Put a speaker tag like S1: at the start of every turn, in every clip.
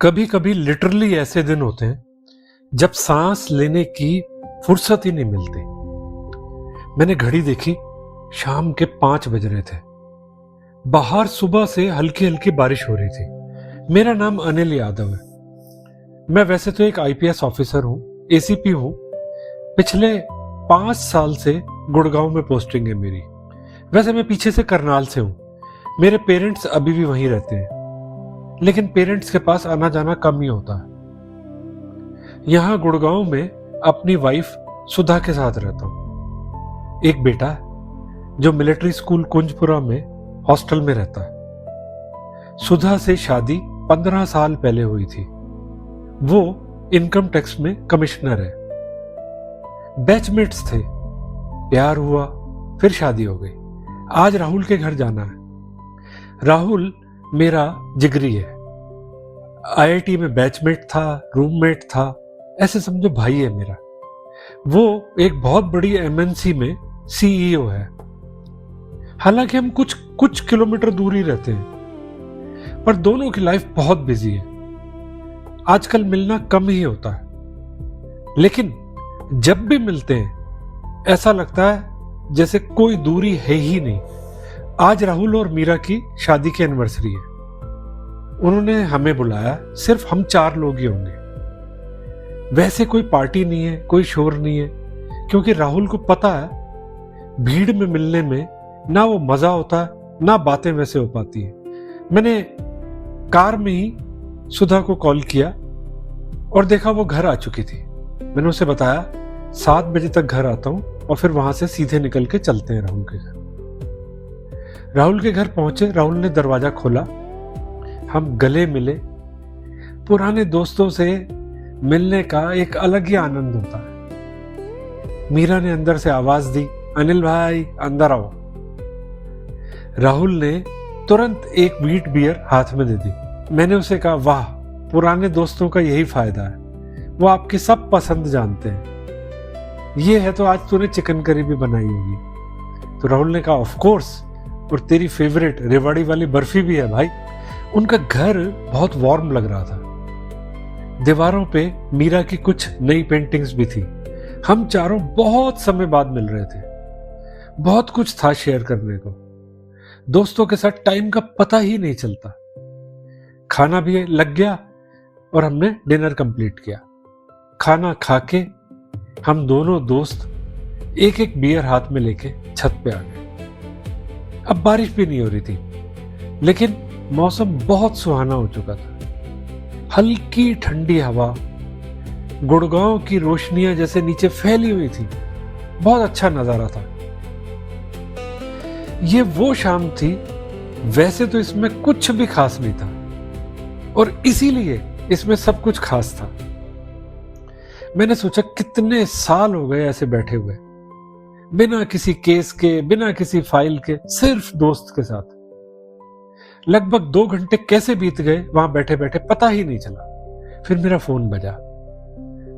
S1: कभी कभी लिटरली ऐसे दिन होते हैं जब सांस लेने की फुर्सत ही नहीं मिलती। मैंने घड़ी देखी, शाम के 5 बज रहे थे। बाहर सुबह से हल्की हल्की बारिश हो रही थी। मेरा नाम अनिल यादव है। मैं वैसे तो एक आईपीएस ऑफिसर हूं, एसीपी हूं। पिछले 5 साल से गुड़गांव में पोस्टिंग है मेरी। वैसे मैं पीछे से करनाल से हूं। मेरे पेरेंट्स अभी भी वहीं रहते हैं, लेकिन पेरेंट्स के पास आना जाना कम ही होता है। यहां गुड़गांव में अपनी वाइफ सुधा के साथ रहता हूं। एक बेटा है जो मिलिट्री स्कूल कुंजपुरा में हॉस्टल में रहता है। सुधा से शादी 15 साल पहले हुई थी। वो इनकम टैक्स में कमिश्नर है। बैचमेट्स थे, प्यार हुआ, फिर शादी हो गई। आज राहुल के घर जाना है। राहुल मेरा जिगरी है। आईआईटी में बैचमेट था, रूममेट था, ऐसे समझो भाई है मेरा। वो एक बहुत बड़ी एमएनसी में सीईओ है। हालांकि हम कुछ किलोमीटर दूर ही रहते हैं, पर दोनों की लाइफ बहुत बिजी है। आजकल मिलना कम ही होता है, लेकिन जब भी मिलते हैं ऐसा लगता है जैसे कोई दूरी है ही नहीं। आज राहुल और मीरा की शादी की एनिवर्सरी है। उन्होंने हमें बुलाया, सिर्फ हम 4 लोग ही होंगे। वैसे कोई पार्टी नहीं है, कोई शोर नहीं है, क्योंकि राहुल को पता है भीड़ में मिलने में ना वो मजा होता है, ना बातें वैसे हो पाती है। मैंने कार में ही सुधा को कॉल किया और देखा वो घर आ चुकी थी। मैंने उसे बताया 7 बजे तक घर आता हूं और फिर वहां से सीधे निकल के चलते हैं राहुल के घर। राहुल के घर पहुंचे, राहुल ने दरवाजा खोला, हम गले मिले। पुराने दोस्तों से मिलने का एक अलग ही आनंद होता है। मीरा ने अंदर से आवाज दी, अनिल भाई अंदर आओ। राहुल ने तुरंत एक व्हीट बियर हाथ में दे दी। मैंने उसे कहा, वाह, पुराने दोस्तों का यही फायदा है, वो आपकी सब पसंद जानते हैं। ये है तो आज तूने चिकन करी भी बनाई होगी। तो राहुल ने कहा, ऑफ कोर्स, और तेरी फेवरेट रेवाड़ी वाली बर्फी भी है भाई। उनका घर बहुत वार्म लग रहा था। दीवारों पे मीरा की कुछ नई पेंटिंग्स भी थी। हम चारों बहुत समय बाद मिल रहे थे। बहुत कुछ था शेयर करने को। दोस्तों के साथ टाइम का पता ही नहीं चलता। खाना भी लग गया और हमने डिनर कंप्लीट किया। खाना खा के हम दोनों दोस्त एक एक बियर हाथ में लेके छत पे आ गए। अब बारिश भी नहीं हो रही थी, लेकिन मौसम बहुत सुहाना हो चुका था। हल्की ठंडी हवा गुड़गांव की रोशनियां जैसे नीचे फैली हुई थी। बहुत अच्छा नजारा था। ये वो शाम थी, वैसे तो इसमें कुछ भी खास नहीं था, और इसीलिए इसमें सब कुछ खास था। मैंने सोचा कितने साल हो गए ऐसे बैठे हुए, बिना किसी केस के, बिना किसी फाइल के, सिर्फ दोस्त के साथ। लगभग 2 घंटे कैसे बीत गए वहां बैठे बैठे पता ही नहीं चला। फिर मेरा फोन बजा।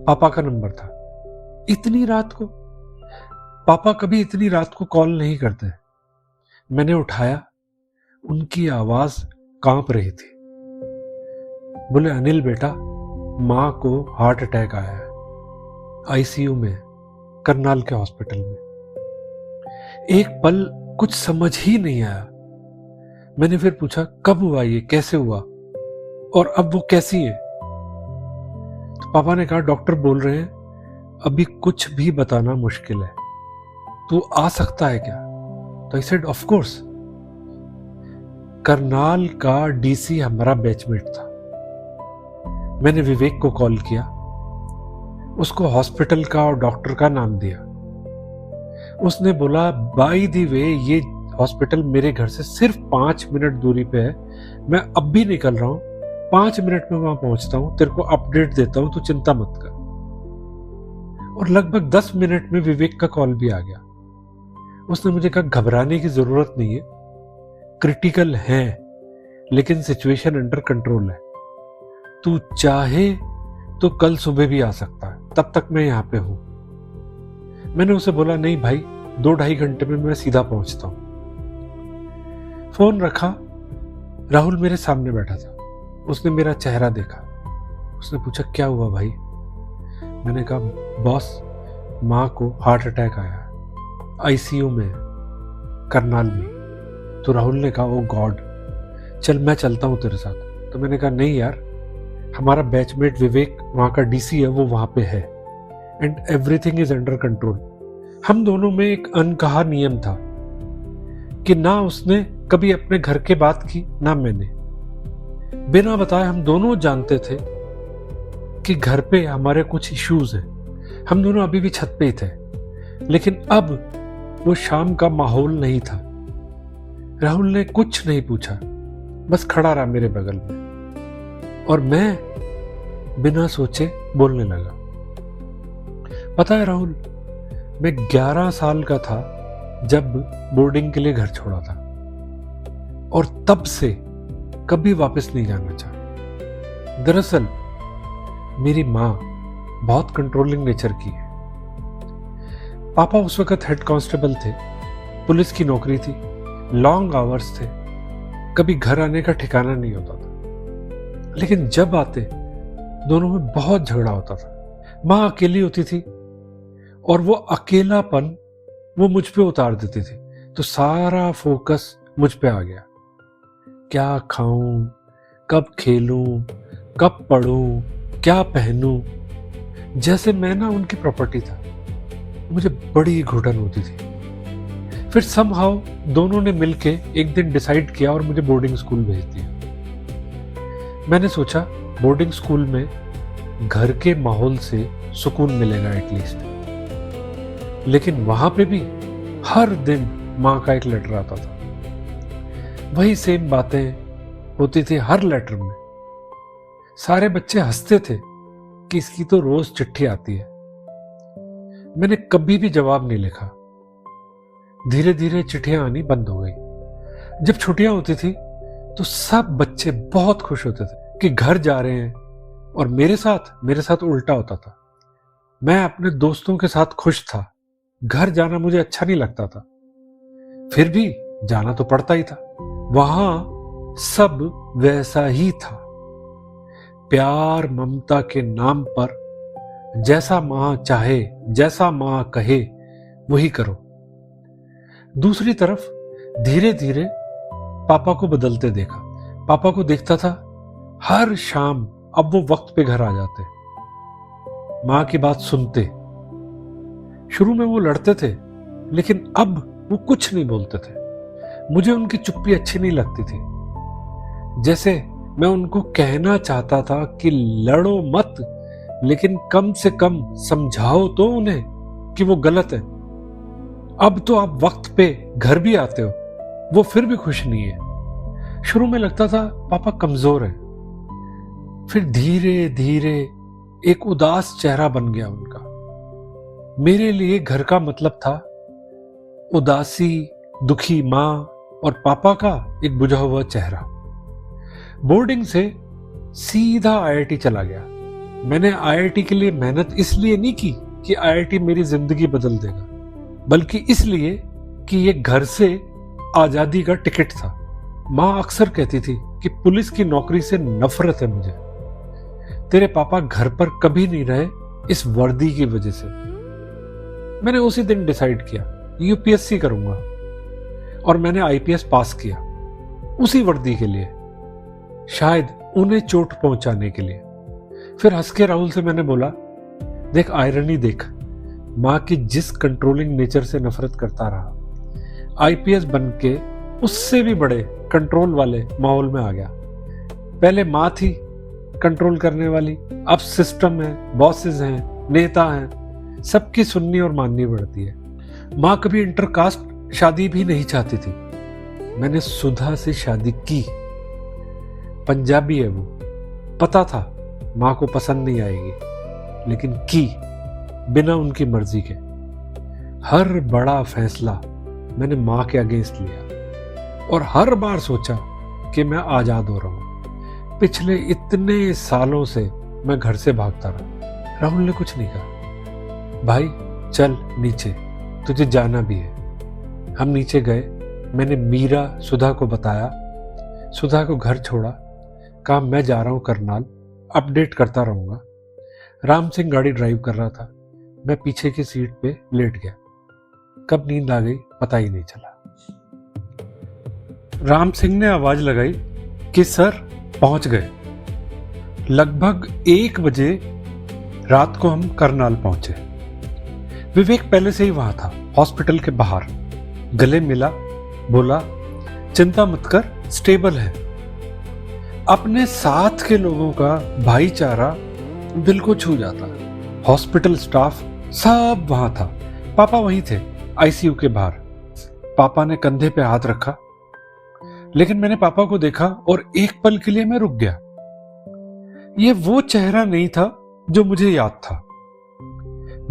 S1: पापा का नंबर था। इतनी रात को? पापा कभी इतनी रात को कॉल नहीं करते। मैंने उठाया, उनकी आवाज कांप रही थी। बोले, अनिल बेटा, मां को हार्ट अटैक आया है, आईसीयू में, करनाल के हॉस्पिटल में। एक पल कुछ समझ ही नहीं आया। मैंने फिर पूछा, कब हुआ ये, कैसे हुआ, और अब वो कैसी है? तो पापा ने कहा, डॉक्टर बोल रहे हैं अभी कुछ भी बताना मुश्किल है, तू आ सकता है क्या? तो I said, of course. Karnal का डीसी हमारा बैचमेट था। मैंने विवेक को कॉल किया, उसको हॉस्पिटल का और डॉक्टर का नाम दिया। उसने बोला, बाय द वे, ये हॉस्पिटल मेरे घर से सिर्फ 5 मिनट दूरी पे है। मैं अब भी निकल रहा हूं, 5 मिनट में वहां पहुंचता हूं, तेरे को अपडेट देता हूं, तो चिंता मत कर। और लगभग 10 मिनट में विवेक का कॉल भी आ गया। उसने मुझे कहा, घबराने की जरूरत नहीं है, क्रिटिकल है, लेकिन सिचुएशन अंडर कंट्रोल है। तू चाहे तो कल सुबह भी आ सकता है, तब तक मैं यहां पे हूं। मैंने उसे बोला, नहीं भाई, 2-2.5 घंटे में मैं सीधा पहुंचता हूं। फोन रखा। राहुल मेरे सामने बैठा था। उसने मेरा चेहरा देखा। उसने पूछा क्या हुआ भाई। मैंने कहा बॉस, माँ को हार्ट अटैक आया है, आईसीयू में है, करनाल में। तो राहुल ने कहा ओ गॉड, चल मैं चलता हूँ तेरे साथ। तो मैंने कहा नहीं यार, हमारा बैचमेट विवेक वहाँ का डीसी है, वो वहाँ पे है and everything is under control. हम दोनों में एक अनकहा नियम था कि ना उसने कभी अपने घर के बात की ना मैंने। बिना बताए हम दोनों जानते थे कि घर पे हमारे कुछ इश्यूज हैं। हम दोनों अभी भी छत पे ही थे, लेकिन अब वो शाम का माहौल नहीं था। राहुल ने कुछ नहीं पूछा, बस खड़ा रहा मेरे बगल में और मैं बिना सोचे बोलने लगा। पता है राहुल, मैं 11 साल का था जब बोर्डिंग के लिए घर छोड़ा था और तब से कभी वापस नहीं जाना चाहा। दरअसल मेरी माँ बहुत कंट्रोलिंग नेचर की है। पापा उस वक्त हेड कांस्टेबल थे, पुलिस की नौकरी थी, लॉन्ग आवर्स थे, कभी घर आने का ठिकाना नहीं होता था। लेकिन जब आते दोनों में बहुत झगड़ा होता था। माँ अकेली होती थी और वो अकेलापन वो मुझ पे उतार देती थी, तो सारा फोकस मुझ पे आ गया। क्या खाऊं, कब खेलूं, कब पढ़ूं, क्या पहनूं, जैसे मैं ना उनकी प्रॉपर्टी था। मुझे बड़ी घुटन होती थी। फिर समहाउ दोनों ने मिलके एक दिन डिसाइड किया और मुझे बोर्डिंग स्कूल भेज दिया। मैंने सोचा बोर्डिंग स्कूल में घर के माहौल से सुकून मिलेगा एटलीस्ट। लेकिन वहां पे भी हर दिन माँ का एक लेटर आता था। वही सेम बातें होती थी हर लेटर में। सारे बच्चे हंसते थे कि इसकी तो रोज चिट्ठी आती है। मैंने कभी भी जवाब नहीं लिखा। धीरे धीरे चिट्ठियां आनी बंद हो गई। जब छुट्टियां होती थी तो सब बच्चे बहुत खुश होते थे कि घर जा रहे हैं, और मेरे साथ उल्टा होता था। मैं अपने दोस्तों के साथ खुश था, घर जाना मुझे अच्छा नहीं लगता था। फिर भी जाना तो पड़ता ही था। वहां सब वैसा ही था। प्यार ममता के नाम पर जैसा मां चाहे, जैसा मां कहे वही करो। दूसरी तरफ धीरे धीरे पापा को बदलते देखा। पापा को देखता था हर शाम अब वो वक्त पे घर आ जाते, मां की बात सुनते। शुरू में वो लड़ते थे, लेकिन अब वो कुछ नहीं बोलते थे। मुझे उनकी चुप्पी अच्छी नहीं लगती थी। जैसे मैं उनको कहना चाहता था कि लड़ो मत, लेकिन कम से कम समझाओ तो उन्हें कि वो गलत है। अब तो आप वक्त पे घर भी आते हो, वो फिर भी खुश नहीं है। शुरू में लगता था पापा कमजोर है, फिर धीरे धीरे एक उदास चेहरा बन गया उनका। मेरे लिए घर का मतलब था उदासी, दुखी मां और पापा का एक बुझा हुआ चेहरा। बोर्डिंग से सीधा आईआईटी चला गया। मैंने आईआईटी के लिए मेहनत इसलिए नहीं की कि आईआईटी मेरी जिंदगी बदल देगा, बल्कि इसलिए कि ये घर से आजादी का टिकट था। माँ अक्सर कहती थी कि पुलिस की नौकरी से नफरत है मुझे। तेरे पापा घर पर कभी नहीं रहे इस वर्दी की वजह से। मैंने उसी दिन डिसाइड किया यूपीएससी करूंगा, और मैंने आईपीएस पास किया उसी वर्दी के लिए, शायद उन्हें चोट पहुंचाने के लिए। फिर हंस के राहुल से मैंने बोला, देख आयरनी देख, मां की जिस कंट्रोलिंग नेचर से नफरत करता रहा, आईपीएस बन के उससे भी बड़े कंट्रोल वाले माहौल में आ गया। पहले मां थी कंट्रोल करने वाली, अब सिस्टम है, बॉसेस हैं, नेता हैं, सबकी सुननी और माननी पड़ती है। मां कभी इंटरकास्ट शादी भी नहीं चाहती थी। मैंने सुधा से शादी की। पंजाबी है वो, पता था मां को पसंद नहीं आएगी, लेकिन की बिना उनकी मर्जी के। हर बड़ा फैसला मैंने मां के अगेंस्ट लिया और हर बार सोचा कि मैं आजाद हो रहा हूं। पिछले इतने सालों से मैं घर से भागता रहा। राहुल ने कुछ नहीं कहा। भाई चल नीचे, तुझे जाना भी है। हम नीचे गए। मैंने मीरा सुधा को बताया। सुधा को घर छोड़ा, कहा मैं जा रहा हूं करनाल, अपडेट करता रहूंगा। राम सिंह गाड़ी ड्राइव कर रहा था, मैं पीछे की सीट पे लेट गया। कब नींद आ गई पता ही नहीं चला। राम सिंह ने आवाज लगाई कि सर पहुंच गए। लगभग 1 बजे रात को हम करनाल पहुंचे। विवेक पहले से ही वहां था, हॉस्पिटल के बाहर। गले मिला, बोला चिंता मत कर, स्टेबल है। अपने साथ के लोगों का भाईचारा दिल को छू जाता। हॉस्पिटल स्टाफ सब वहां था। पापा वहीं थे, आईसीयू के बाहर। पापा ने कंधे पे हाथ रखा, लेकिन मैंने पापा को देखा और एक पल के लिए मैं रुक गया। ये वो चेहरा नहीं था जो मुझे याद था।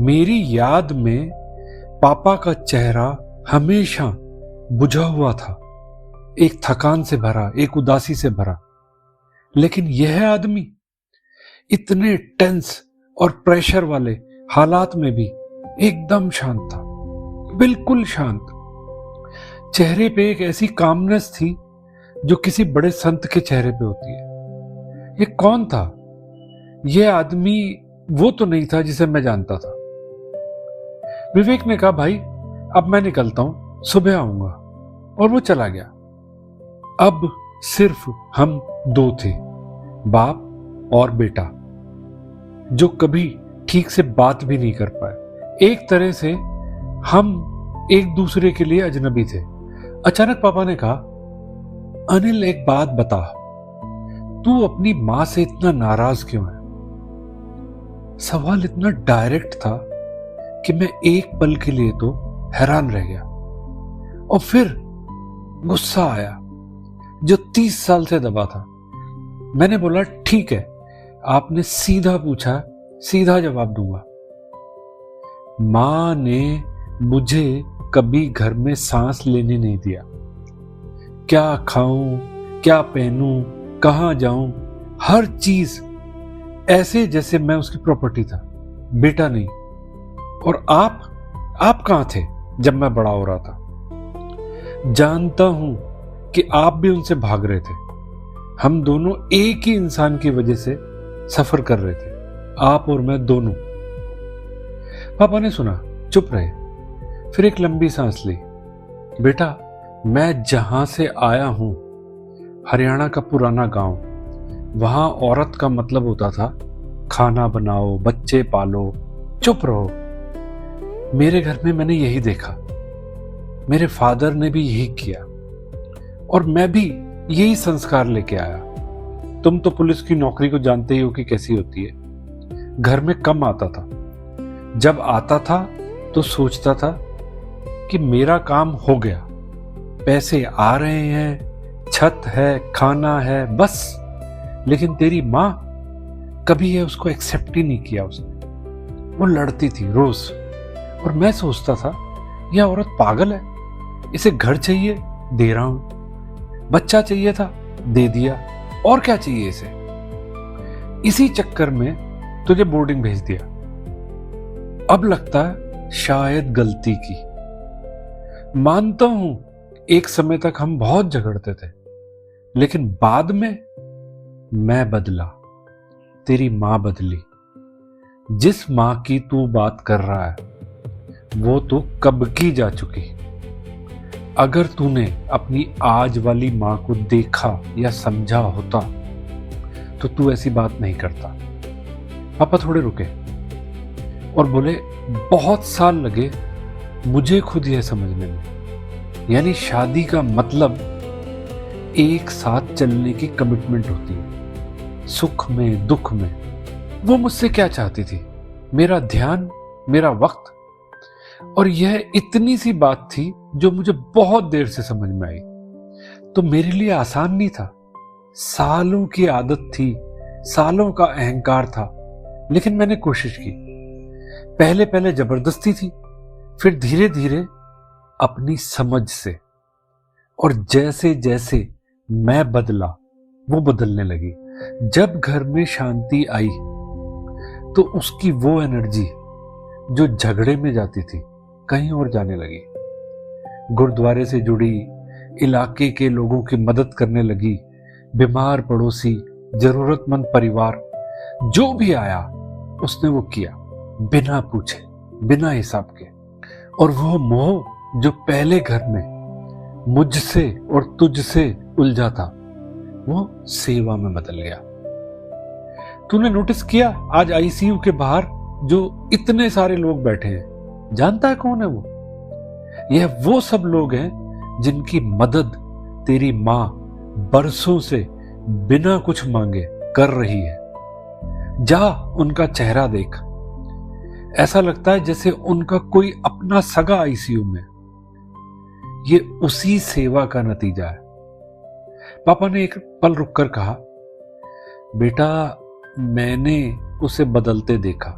S1: मेरी याद में पापा का चेहरा हमेशा बुझा हुआ था, एक थकान से भरा, एक उदासी से भरा। लेकिन यह आदमी इतने टेंस और प्रेशर वाले हालात में भी एकदम शांत था, बिल्कुल शांत। चेहरे पे एक ऐसी कामनेस थी जो किसी बड़े संत के चेहरे पे होती है। ये कौन था? ये आदमी वो तो नहीं था जिसे मैं जानता था। विवेक ने कहा भाई अब मैं निकलता हूं, सुबह आऊंगा। और वो चला गया। अब सिर्फ हम 2 थे, बाप और बेटा, जो कभी ठीक से बात भी नहीं कर पाए। एक तरह से हम एक दूसरे के लिए अजनबी थे। अचानक पापा ने कहा अनिल एक बात बता, तू अपनी मां से इतना नाराज क्यों है? सवाल इतना डायरेक्ट था कि मैं एक पल के लिए तो हैरान रह गया। और फिर गुस्सा आया जो 30 साल से दबा था। मैंने बोला ठीक है, आपने सीधा पूछा, सीधा जवाब दूंगा। मां ने मुझे कभी घर में सांस लेने नहीं दिया। क्या खाऊं, क्या पहनूं, कहां जाऊं, हर चीज ऐसे जैसे मैं उसकी प्रॉपर्टी था, बेटा नहीं। और आप कहां थे जब मैं बड़ा हो रहा था? जानता हूं कि आप भी उनसे भाग रहे थे। हम दोनों एक ही इंसान की वजह से सफर कर रहे थे, आप और मैं दोनों। पापा ने सुना, चुप रहे, फिर एक लंबी सांस ली। बेटा मैं जहां से आया हूं, हरियाणा का पुराना गांव, वहां औरत का मतलब होता था खाना बनाओ, बच्चे पालो, चुप रहो। मेरे घर में मैंने यही देखा, मेरे फादर ने भी यही किया और मैं भी यही संस्कार लेके आया। तुम तो पुलिस की नौकरी को जानते ही हो कि कैसी होती है। घर में कम आता था, जब आता था तो सोचता था कि मेरा काम हो गया, पैसे आ रहे हैं, छत है, खाना है, बस। लेकिन तेरी मां कभी ये उसको एक्सेप्ट ही नहीं किया उसने। वो लड़ती थी रोज और मैं सोचता था यह औरत पागल है, इसे घर चाहिए, दे रहा हूं, बच्चा चाहिए था, दे दिया, और क्या चाहिए इसे। इसी चक्कर में तुझे बोर्डिंग भेज दिया। अब लगता है शायद गलती की। मानता हूं एक समय तक हम बहुत झगड़ते थे, लेकिन बाद में मैं बदला, तेरी मां बदली। जिस मां की तू बात कर रहा है वो तो कब की जा चुकी। अगर तूने अपनी आज वाली मां को देखा या समझा होता तो तू ऐसी बात नहीं करता। पापा थोड़े रुके और बोले बहुत साल लगे मुझे खुद यह समझने में। यानी शादी का मतलब एक साथ चलने की कमिटमेंट होती है, सुख में दुख में। वो मुझसे क्या चाहती थी? मेरा ध्यान, मेरा वक्त। और यह इतनी सी बात थी जो मुझे बहुत देर से समझ में आई। तो मेरे लिए आसान नहीं था, सालों की आदत थी, सालों का अहंकार था, लेकिन मैंने कोशिश की। पहले पहले जबरदस्ती थी, फिर धीरे धीरे अपनी समझ से। और जैसे जैसे मैं बदला वो बदलने लगी। जब घर में शांति आई तो उसकी वो एनर्जी जो झगड़े में जाती थी कहीं और जाने लगी। गुरुद्वारे से जुड़ी, इलाके के लोगों की मदद करने लगी, बीमार पड़ोसी, जरूरतमंद परिवार, जो भी आया उसने वो किया, बिना पूछे, बिना हिसाब के। और वो मोह जो पहले घर में मुझसे और तुझसे उलझा था, वो सेवा में बदल गया। तूने नोटिस किया आज आईसीयू के बाहर जो इतने सारे लोग बैठे हैं, जानता है कौन है वो? यह वो सब लोग हैं जिनकी मदद तेरी मां बरसों से बिना कुछ मांगे कर रही है। जा उनका चेहरा देख, ऐसा लगता है जैसे उनका कोई अपना सगा आईसीयू में। ये उसी सेवा का नतीजा है। पापा ने एक पल रुककर कहा, बेटा मैंने उसे बदलते देखा,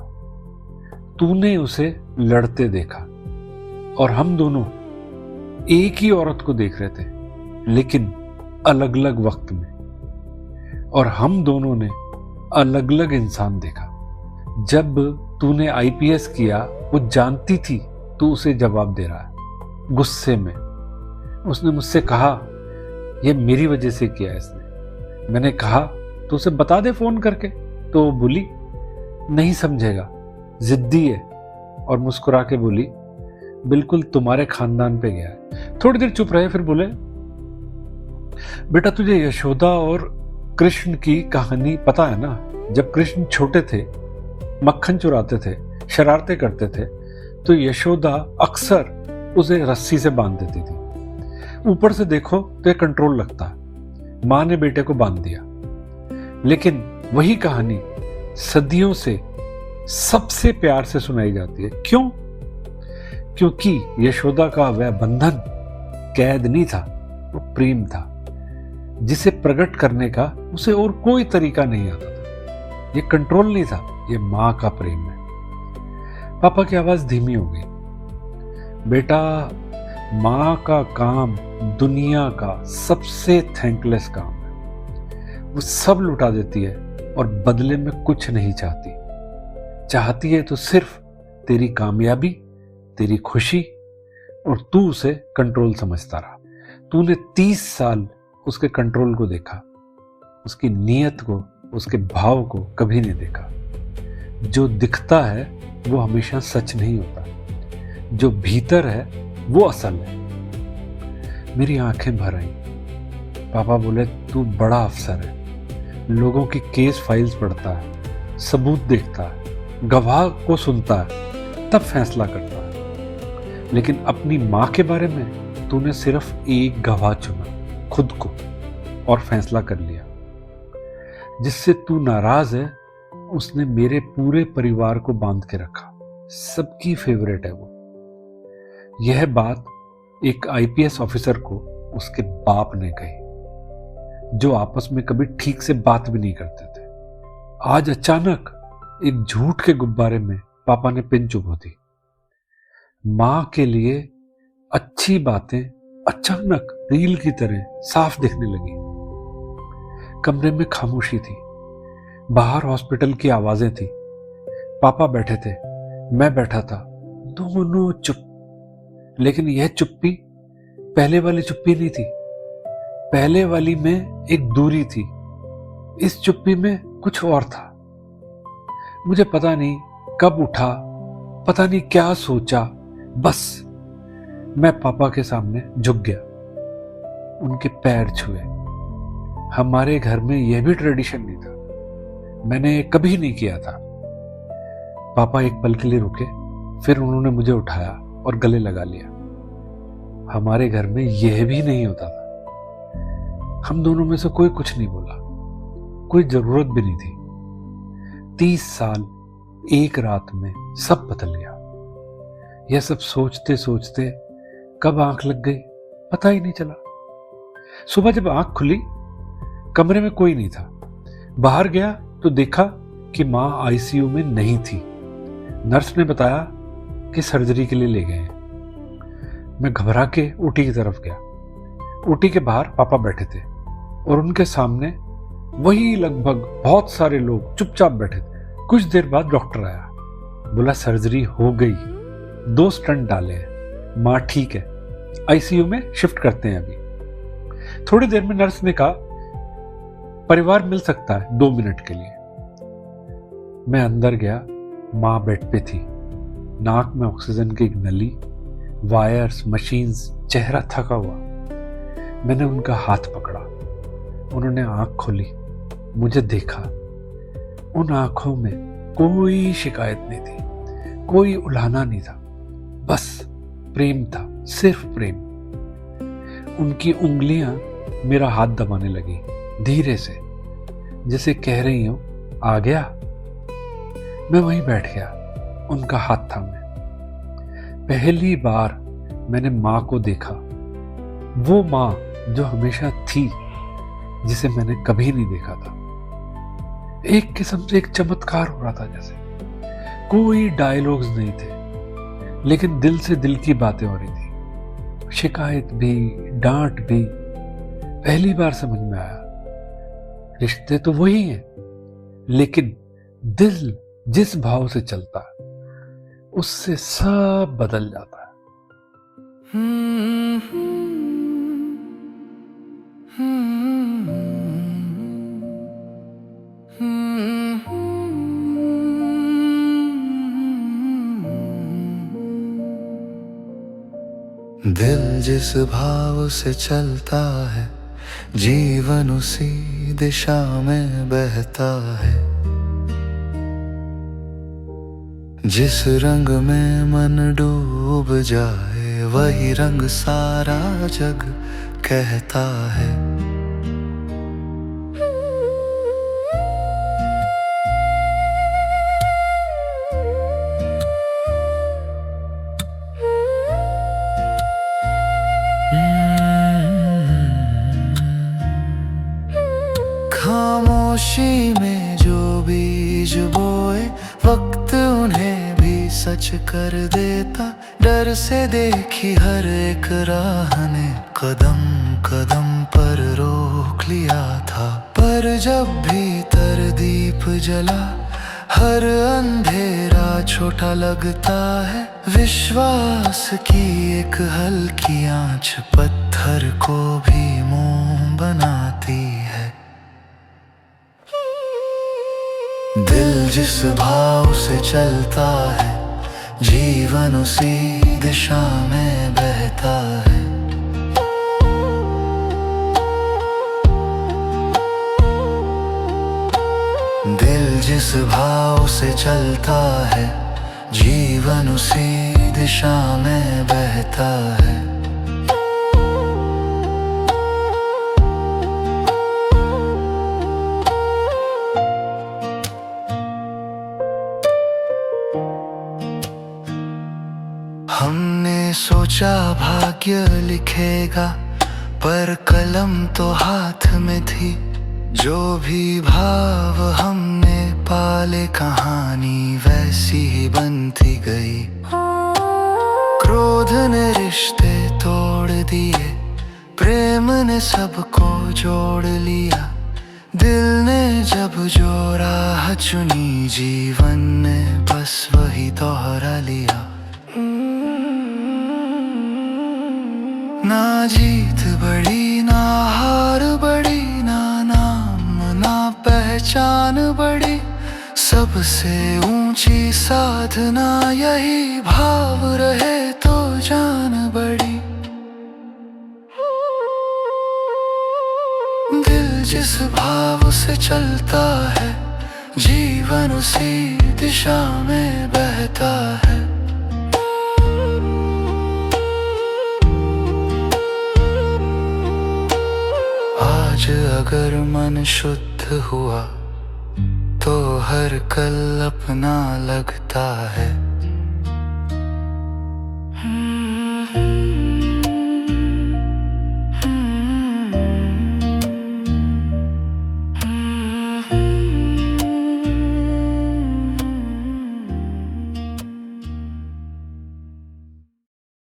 S1: तूने उसे लड़ते देखा, और हम दोनों एक ही औरत को देख रहे थे, लेकिन अलग अलग वक्त में। और हम दोनों ने अलग अलग इंसान देखा। जब तूने आईपीएस किया, वो जानती थी तू उसे जवाब दे रहा है, गुस्से में। उसने मुझसे कहा, यह मेरी वजह से किया इसने। मैंने कहा तो उसे बता दे फोन करके, तो वो बोली नहीं समझेगा, जिद्दी है, और मुस्कुरा के बोली बिल्कुल तुम्हारे खानदान पे गया है। थोड़ी देर चुप रहे, फिर बोले, बेटा तुझे यशोदा और कृष्ण की कहानी पता है ना? जब कृष्ण छोटे थे, मक्खन चुराते थे, शरारतें करते थे, तो यशोदा अक्सर उसे रस्सी से बांध देती थी। ऊपर से देखो तो यह कंट्रोल लगता है, मां ने बेटे को बांध दिया। लेकिन वही कहानी सदियों से सबसे प्यार से सुनाई जाती है। क्यों? क्योंकि यशोदा का वह बंधन कैद नहीं था, वो प्रेम था, जिसे प्रकट करने का उसे और कोई तरीका नहीं आता था। ये कंट्रोल नहीं था, ये मां का प्रेम है। पापा की आवाज धीमी हो गई। बेटा मां का काम दुनिया का सबसे थैंकलेस काम है। वो सब लुटा देती है और बदले में कुछ नहीं चाहती। चाहती है तो सिर्फ तेरी कामयाबी, तेरी खुशी, और तू उसे कंट्रोल समझता रहा। तूने 30 साल उसके कंट्रोल को देखा, उसकी नीयत को, उसके भाव को कभी नहीं देखा। जो दिखता है वो हमेशा सच नहीं होता, जो भीतर है वो असल है। मेरी आंखें भर आई। पापा बोले, तू बड़ा अफसर है, लोगों की केस फाइल्स पढ़ता है, सबूत देखता है, गवाह को सुनता है, तब फैसला करता है। लेकिन अपनी मां के बारे में तूने सिर्फ एक गवाह चुना, खुद को, और फैसला कर लिया। जिससे तू नाराज है उसने मेरे पूरे परिवार को बांध के रखा, सबकी फेवरेट है वो। यह बात एक आईपीएस ऑफिसर को उसके बाप ने कही, जो आपस में कभी ठीक से बात भी नहीं करते थे। आज अचानक एक झूठ के गुब्बारे में पापा ने पिन चुभो दी। मां के लिए अच्छी बातें अचानक रील की तरह साफ दिखने लगी। कमरे में खामोशी थी, बाहर हॉस्पिटल की आवाजें थी। पापा बैठे थे, मैं बैठा था, दोनों चुप। लेकिन यह चुप्पी पहले वाली चुप्पी नहीं थी। पहले वाली में एक दूरी थी, इस चुप्पी में कुछ और था। मुझे पता नहीं कब उठा, पता नहीं क्या सोचा, बस मैं पापा के सामने झुक गया, उनके पैर छुए। हमारे घर में यह भी ट्रेडिशन नहीं था, मैंने कभी नहीं किया था। पापा एक पल के लिए रुके, फिर उन्होंने मुझे उठाया और गले लगा लिया। हमारे घर में यह भी नहीं होता था। हम दोनों में से कोई कुछ नहीं बोला, कोई जरूरत भी नहीं थी। 30 साल एक रात में सब बदल गया। यह सब सोचते सोचते कब आंख लग गई पता ही नहीं चला। सुबह जब आंख खुली, कमरे में कोई नहीं था। बाहर गया तो देखा कि मां आईसीयू में नहीं थी। नर्स ने बताया कि सर्जरी के लिए ले गए हैं। मैं घबरा के ओटी की तरफ गया। ओटी के बाहर पापा बैठे थे और उनके सामने वही लगभग बहुत सारे लोग चुपचाप बैठे थे। कुछ देर बाद डॉक्टर आया, बोला सर्जरी हो गई, 2 स्टंट डाले हैं, मां ठीक है, आईसीयू में शिफ्ट करते हैं अभी। थोड़ी देर में नर्स ने कहा परिवार मिल सकता है 2 मिनट के लिए। मैं अंदर गया। माँ बेड पे थी, नाक में ऑक्सीजन की एक नली, वायर्स, मशीन्स, चेहरा थका हुआ। मैंने उनका हाथ पकड़ा। उन्होंने आंख खोली, मुझे देखा। उन आंखों में कोई शिकायत नहीं थी, कोई उलाहना नहीं था, बस प्रेम था, सिर्फ प्रेम। उनकी उंगलियां मेरा हाथ दबाने लगी, धीरे से, जैसे कह रही हो आ गया। मैं वहीं बैठ गया, उनका हाथ थामे। पहली बार मैंने माँ को देखा, वो माँ जो हमेशा थी, जिसे मैंने कभी नहीं देखा था। एक किस्म से एक चमत्कार हो रहा था जैसे। कोई डायलॉग्स नहीं थे, लेकिन दिल से दिल की बातें हो रही थी। शिकायत भी, डांट भी। पहली बार समझ में आया, रिश्ते तो वही हैं, लेकिन दिल जिस भाव से चलता है, उससे सब बदल जाता है।
S2: दिल जिस भाव से चलता है, जीवन उसी दिशा में बहता है। जिस रंग में मन डूब जाए, वही रंग सारा जग कहता है। खामोशी में जो बीज बोए, वक्त उन्हें भी सच कर देता। डर से देखी हर एक राह ने कदम कदम पर रोक लिया था। पर जब भीतर दीप जला, हर अंधेरा छोटा लगता है। विश्वास की एक हल्की आंच पत्थर को भी मोम बनाती है। दिल जिस भाव से चलता है, जीवन उसी दिशा में बहता है। दिल जिस भाव से चलता है, जीवन उसी दिशा में बहता है। हमने सोचा भाग्य लिखेगा, पर कलम तो हाथ में थी। जो भी भाव हमने पाले, कहानी वैसी ही बनती गई। क्रोध ने रिश्ते तोड़ दिए, प्रेम ने सबको जोड़ लिया। दिल ने जब जो राह चुनी, जीवन ने बस वही दोहरा लिया। ना जीत बड़ी, ना हार बड़ी, ना नाम ना पहचान बड़ी। सबसे ऊंची साधना यही भाव रहे तो जान बड़ी। दिल जिस भाव से चलता है, जीवन उसी दिशा में बहता है। आज अगर मन शुद्ध हुआ, तो हर कल अपना लगता है।